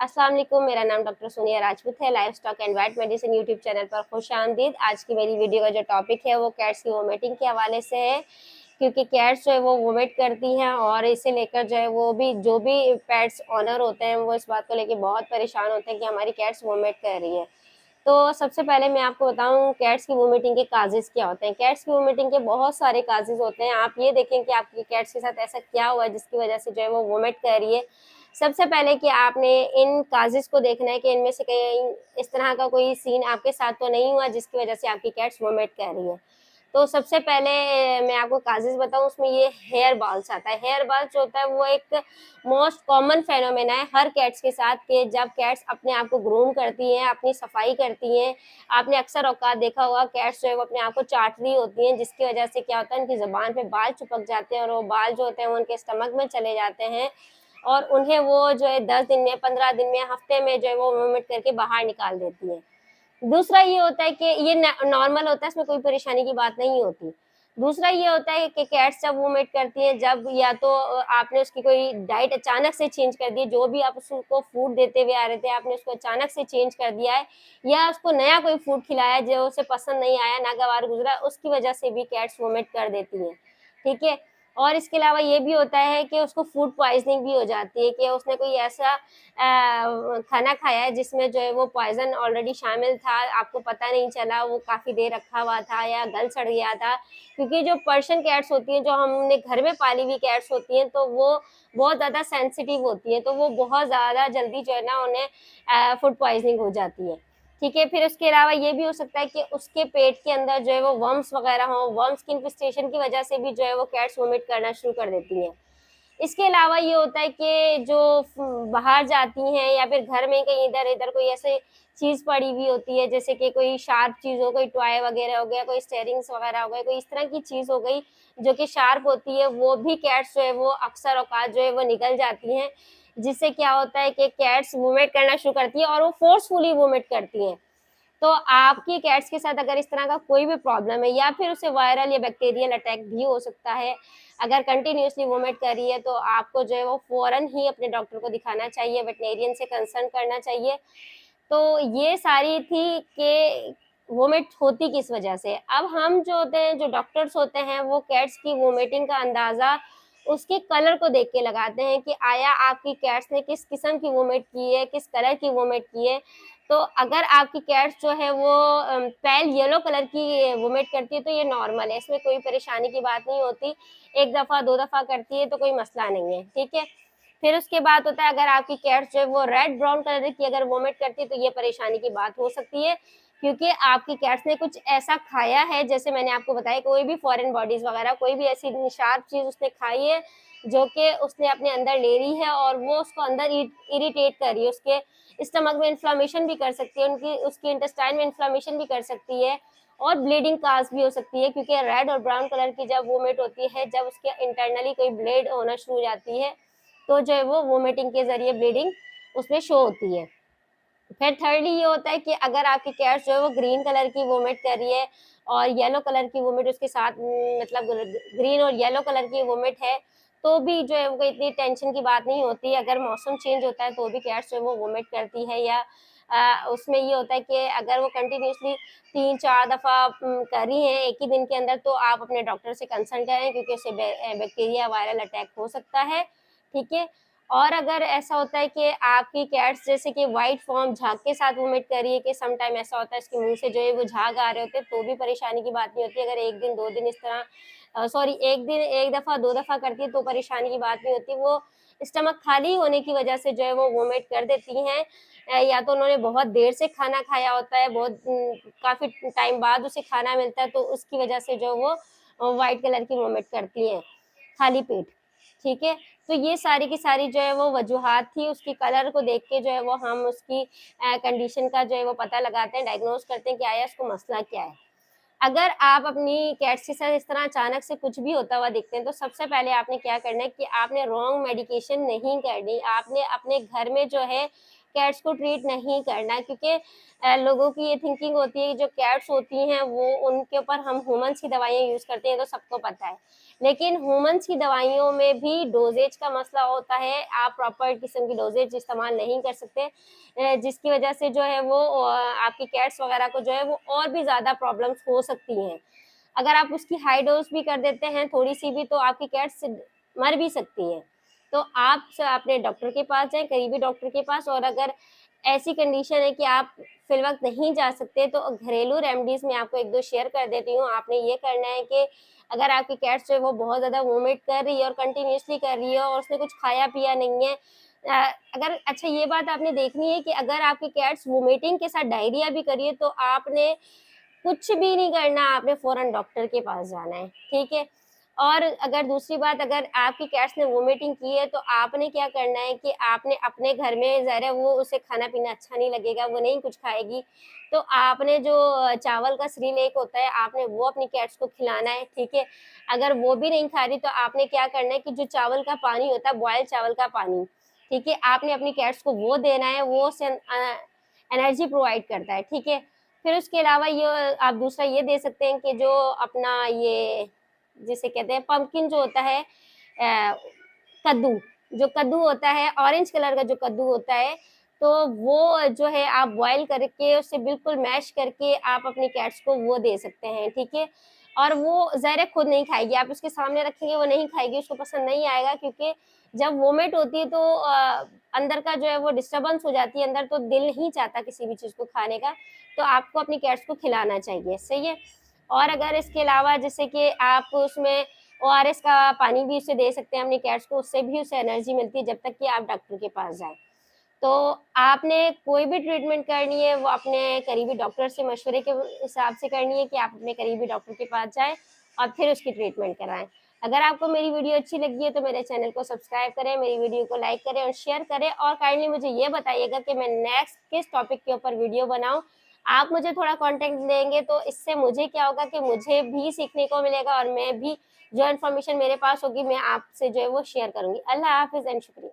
अस्सलाम वालेकुम, मेरा नाम डॉक्टर सोनिया राजपूत है। Livestock and vet medicine YouTube channel पर खुशामदीद। आज की मेरी वीडियो का जो टॉपिक है वो कैट्स की वोमिटिंग के हवाले से है, क्योंकि कैट्स जो है वो वोमिट करती हैं और इसे लेकर जो है वो भी जो भी पेट्स ऑनर होते हैं वो इस बात को लेकर बहुत परेशान होते हैं कि हमारी कैट्स वोमिट कर रही है। तो सबसे पहले मैं आपको बताऊं कैट्स की वोमिटिंग के काजेज़ क्या होते हैं। कैट्स की वोमिटिंग के बहुत सारे काजेज़ होते हैं। आप ये देखें कि आपकी कैट्स के साथ ऐसा क्या हुआ है जिसकी वजह से जो है वो वोमिट कर रही है। सबसे पहले कि आपने इन काजेज़ को देखना है कि इनमें से कहीं इस तरह का कोई सीन आपके साथ तो नहीं हुआ जिसकी वजह से आपकी कैट्स वोमिट कर रही है। तो सबसे पहले मैं आपको काजेज़ बताऊँ, उसमें ये हेयर बॉल्स आता है। हेयर बॉल्स जो होता है वो एक मोस्ट कॉमन फेनोमेना है हर कैट्स के साथ कि जब कैट्स अपने आप को ग्रूम करती हैं, अपनी सफाई करती हैं। आपने अक्सर औकात देखा होगा कैट्स जो है वो अपने आप को चाट रही होती हैं, जिसकी वजह से क्या होता है उनकी ज़ुबान पे बाल चिपक जाते हैं और वो बाल जो होते हैं वो उनके स्टमक में चले जाते हैं और उन्हें वो जो है 10 दिन में, 15 दिन में, हफ्ते में जो है वो वोमिट करके बाहर निकाल देती हैं। दूसरा ये होता है कि ये नॉर्मल होता है, इसमें कोई परेशानी की बात नहीं होती। दूसरा ये होता है कि कैट्स जब वोमिट करती हैं, जब या तो आपने उसकी कोई डाइट अचानक से चेंज कर दी, जो भी आप उसको फूड देते हुए आ रहे थे, आपने उसको अचानक से चेंज कर दिया है या उसको नया कोई फूड खिलाया जो उसे पसंद नहीं आया, नागवार गुज़रा, उसकी वजह से भी कैट्स वोमिट कर देती हैं, ठीक है? और इसके अलावा ये भी होता है कि उसको फूड पॉइज़निंग भी हो जाती है कि उसने कोई ऐसा खाना खाया है जिसमें जो है वो पॉइज़न ऑलरेडी शामिल था, आपको पता नहीं चला, वो काफ़ी देर रखा हुआ था या गल-सड़ गया था। क्योंकि जो पर्शियन कैट्स होती हैं, जो हमने घर में पाली हुई कैट्स होती हैं, तो वो बहुत ज़्यादा सेंसिटिव होती हैं, तो वो बहुत ज़्यादा जल्दी जो है ना उन्हें फूड पॉइज़निंग हो जाती है। ठीक है, फिर उसके अलावा ये भी हो सकता है कि उसके पेट के अंदर जो है वो वर्म्स वगैरह हों, वर्म्स की इन्फेस्टेशन की वजह से भी जो है वो कैट्स वोमिट करना शुरू कर देती हैं। इसके अलावा ये होता है कि जो बाहर जाती हैं या फिर घर में कहीं इधर-इधर कोई ऐसे चीज़ पड़ी हुई होती है, जैसे कि कोई शार्प चीज़ हो, कोई टॉय वगैरह हो गया, कोई स्टेयरिंग्स वगैरह हो गए, कोई इस तरह की चीज़ हो गई जो कि शार्प होती है, वो भी कैट्स जो है वो अक्सर औकात जो है वो निगल जाती हैं। जिससे क्या होता है कि कैट्स वोमिट करना शुरू करती हैं और वो फ़ोर्सफुली वोमिट करती हैं। तो आपकी कैट्स के साथ अगर इस तरह का कोई भी प्रॉब्लम है या फिर उसे वायरल या बैक्टीरियल अटैक भी हो सकता है, अगर कंटिन्यूअसली वोमिट कर रही है तो आपको जो है वो फ़ौरन ही अपने डॉक्टर को दिखाना चाहिए, वेटनेरियन से कंसल्ट करना चाहिए। तो ये सारी थी कि वोमिट होती किस वजह से। अब हम जो होते हैं, जो डॉक्टर्स होते हैं, वो कैट्स की वोमिटिंग का अंदाज़ा उसके कलर को देख के लगाते हैं कि आया आपकी कैट्स ने किस किस्म की वोमिट की है, किस कलर की वोमिट की है। तो अगर आपकी कैट्स जो है वो पेल येलो कलर की वोमिट करती है तो ये नॉर्मल है, इसमें कोई परेशानी की बात नहीं होती। 1 दफ़ा, 2 दफ़ा करती है तो कोई मसला नहीं है, ठीक है? फिर उसके बाद होता है अगर आपकी कैट्स जो है वो रेड ब्राउन कलर की अगर वोमिट करती है तो ये परेशानी की बात हो सकती है, क्योंकि आपकी कैट्स ने कुछ ऐसा खाया है, जैसे मैंने आपको बताया कोई भी फॉरेन बॉडीज़ वगैरह कोई भी ऐसी शार्प चीज़ उसने खाई है, जो कि उसने अपने अंदर ले ली है और वो उसको अंदर इरिटेट कर रही है, उसके स्टमक में इन्फ्लेमेशन भी कर सकती है, उनकी उसकी इंटेस्टाइन में इन्फ्लेमेशन भी कर सकती है और ब्लीडिंग काज़ भी हो सकती है, क्योंकि रेड और ब्राउन कलर की जब वोमिट होती है, जब उसके इंटरनली कोई ब्लीड होना शुरू हो जाती है, तो जो है वो वोमिटिंग के ज़रिए ब्लीडिंग उसमें शो होती है। फिर थर्डली ये होता है कि अगर आपकी कैट्स जो है वो ग्रीन कलर की वोमिट कर रही है और येलो कलर की वोमिट उसके साथ मतलब ग्रीन और येलो कलर की वोमिट है, तो भी जो है वो कोई इतनी टेंशन की बात नहीं होती। अगर मौसम चेंज होता है तो भी कैट्स जो है वो वोमिट करती है या उसमें ये होता है कि अगर वो कंटिन्यूअसली 3-4 दफ़ा कर रही हैं एक ही दिन के अंदर, तो आप अपने डॉक्टर से कंसल्ट करें, क्योंकि उससे बैक्टीरिया वायरल अटैक हो सकता है, ठीक है? और अगर ऐसा होता है कि आपकी कैट्स जैसे कि व्हाइट फ़ॉर्म झाग के साथ वोमिट कर रही है, कि सम टाइम ऐसा होता है इसके मुँह से जो है वो झाग आ रहे होते हैं, तो भी परेशानी की बात नहीं होती। अगर 1 दिन, 2 दिन इस तरह सॉरी 1 दिन 1 दफ़ा, 2 दफ़ा करती है तो परेशानी की बात नहीं होती। वो स्टमक खाली होने की वजह से जो है वो वोमिट कर देती हैं, या तो उन्होंने बहुत देर से खाना खाया होता है, बहुत काफ़ी टाइम बाद उसे खाना मिलता है, तो उसकी वजह से जो वो व्हाइट कलर की वोमिट करती हैं, खाली पेट। ठीक है? तो ये सारी की सारी जो है वो वजूहात थी, उसकी कलर को देख के जो है वो हम उसकी कंडीशन का जो है वो पता लगाते हैं, डायग्नोज़ करते हैं कि आया इसको मसला क्या है। अगर आप अपनी कैट्स के साथ इस तरह अचानक से कुछ भी होता हुआ दिखते हैं, तो सबसे पहले आपने क्या करना है कि आपने रॉन्ग मेडिकेशन नहीं करनी। आपने अपने घर में जो है कैट्स को ट्रीट नहीं करना, क्योंकि लोगों की ये थिंकिंग होती है कि जो कैट्स होती हैं वो उनके ऊपर हम ह्यूमंस की दवाइयाँ यूज़ करते हैं, तो सबको पता है। लेकिन ह्यूमंस की दवाइयों में भी डोजेज का मसला होता है, आप प्रॉपर किस्म की डोजेज इस्तेमाल नहीं कर सकते, जिसकी वजह से जो है वो आपकी कैट्स वगैरह को जो है वो और भी ज़्यादा प्रॉब्लम्स हो सकती हैं। अगर आप उसकी हाई डोज भी कर देते हैं थोड़ी-सी भी, तो आपकी कैट्स मर भी सकती हैं। तो आप अपने डॉक्टर के पास जाएँ, करीबी डॉक्टर के पास, और अगर ऐसी कंडीशन है कि आप फिलवक़्त नहीं जा सकते, तो घरेलू रेमेडीज़ मैं आपको 1-2 शेयर कर देती हूँ। आपने ये करना है कि अगर आपकी कैट्स जो है वो बहुत ज़्यादा वोमिट कर रही है और कंटिन्यूअसली कर रही है और उसने कुछ खाया-पिया नहीं है, अगर अच्छा ये बात आपने देखनी है कि अगर आपकी कैट्स वोमिटिंग के साथ डायरिया भी कर रही है, तो आपने कुछ भी नहीं करना, आपने फ़ौरन डॉक्टर के पास जाना है, ठीक है? और अगर दूसरी बात, अगर आपकी कैट्स ने वोमिटिंग की है, तो आपने क्या करना है कि आपने अपने घर में, ज़ाहिर है वो उसे खाना-पीना अच्छा नहीं लगेगा, वो नहीं कुछ खाएगी, तो आपने जो चावल का सेरेलैक होता है, आपने वो अपनी कैट्स को खिलाना है, ठीक है? अगर वो भी नहीं खा रही, तो आपने क्या करना है कि जो चावल का पानी होता है, बॉयल चावल का पानी, ठीक है? आपने अपनी कैट्स को वो देना है, वो एनर्जी प्रोवाइड करता है, ठीक है? फिर उसके अलावा ये आप दूसरा ये दे सकते हैं कि जो अपना ये जिसे कहते हैं पम्पकिन जो होता है, कद्दू, जो कद्दू होता है ऑरेंज कलर का जो कद्दू होता है, तो वो जो है आप बॉयल करके उसे बिल्कुल मैश करके आप अपनी कैट्स को वो दे सकते हैं, ठीक है? और वो ज़ाहिर है खुद नहीं खाएगी, आप उसके सामने रखेंगे वो नहीं खाएगी, उसको पसंद नहीं आएगा, क्योंकि जब वोमिट होती है तो अंदर का जो है वो डिस्टर्बेंस हो जाती है अंदर, तो दिल नहीं चाहता किसी भी चीज़ को खाने का, तो आपको अपनी कैट्स को खिलाना चाहिए, सही है? और अगर इसके अलावा जैसे कि आप उसमें ओआरएस का पानी भी उसे दे सकते हैं अपनी कैट्स को, उससे भी उसे एनर्जी मिलती है जब तक कि आप डॉक्टर के पास जाएँ। तो आपने कोई भी ट्रीटमेंट करनी है, वो अपने करीबी डॉक्टर से मशवरे के हिसाब से करनी है कि आप अपने करीबी डॉक्टर के पास जाएँ और फिर उसकी ट्रीटमेंट कराएँ। अगर आपको मेरी वीडियो अच्छी लगी है, तो मेरे चैनल को सब्सक्राइब करें, मेरी वीडियो को लाइक करें और शेयर करें, और काइंडली मुझे ये बताइएगा कि मैं नेक्स्ट किस टॉपिक के ऊपर वीडियो बनाऊँ। आप मुझे थोड़ा कॉन्टेंट देंगे, तो इससे मुझे क्या होगा कि मुझे भी सीखने को मिलेगा, और मैं भी जो इन्फॉर्मेशन मेरे पास होगी, मैं आपसे जो है वो शेयर करूँगी। अल्लाह हाफ़िज़ एंड शुक्रिया।